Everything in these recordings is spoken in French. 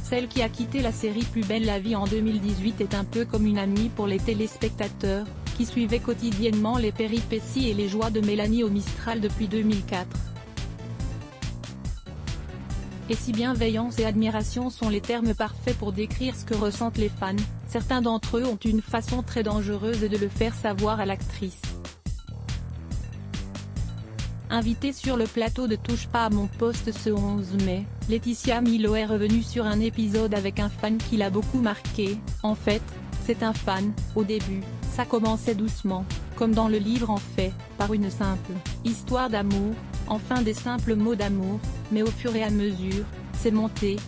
Celle qui a quitté la série Plus belle la vie en 2018 est un peu comme une amie pour les téléspectateurs, qui suivaient quotidiennement les péripéties et les joies de Mélanie au Mistral depuis 2004. Et si bienveillance et admiration sont les termes parfaits pour décrire ce que ressentent les fans, certains d'entre eux ont une façon très dangereuse de le faire savoir à l'actrice. Invitée sur le plateau de Touche pas à mon poste ce 11 mai, Laetitia Milo est revenue sur un épisode avec un fan qui l'a beaucoup marqué. En fait, c'est un fan. Au début, ça commençait doucement, comme dans le livre en fait, par une simple histoire d'amour, enfin des simples mots d'amour, mais au fur et à mesure, c'est monté,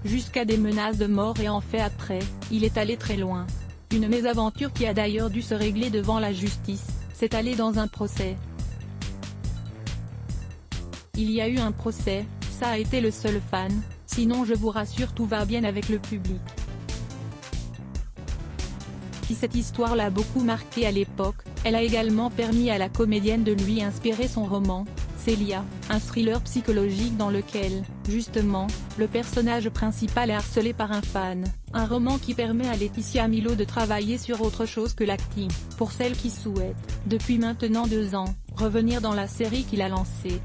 jusqu'à des menaces de mort et en fait après, il est allé très loin. Une mésaventure qui a d'ailleurs dû se régler devant la justice, c'est allé dans un procès. Il y a eu un procès, ça a été le seul fan, sinon je vous rassure tout va bien avec le public. Si cette histoire l'a beaucoup marqué à l'époque, elle a également permis à la comédienne de lui inspirer son roman, Célia, un thriller psychologique dans lequel, justement, le personnage principal est harcelé par un fan, un roman qui permet à Laetitia Milo de travailler sur autre chose que l'acting, pour celles qui souhaitent, depuis maintenant 2 ans, revenir dans la série qu'il a lancée.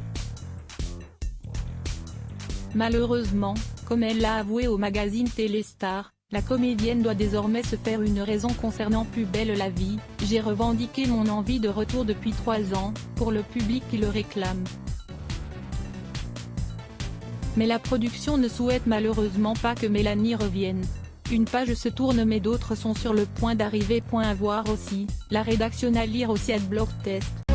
Malheureusement, comme elle l'a avoué au magazine Téléstar, la comédienne doit désormais se faire une raison concernant Plus belle la vie. J'ai revendiqué mon envie de retour depuis 3 ans, pour le public qui le réclame. Mais la production ne souhaite malheureusement pas que Mélanie revienne. Une page se tourne mais d'autres sont sur le point d'arriver. À voir aussi, la rédaction à lire aussi @blogtest.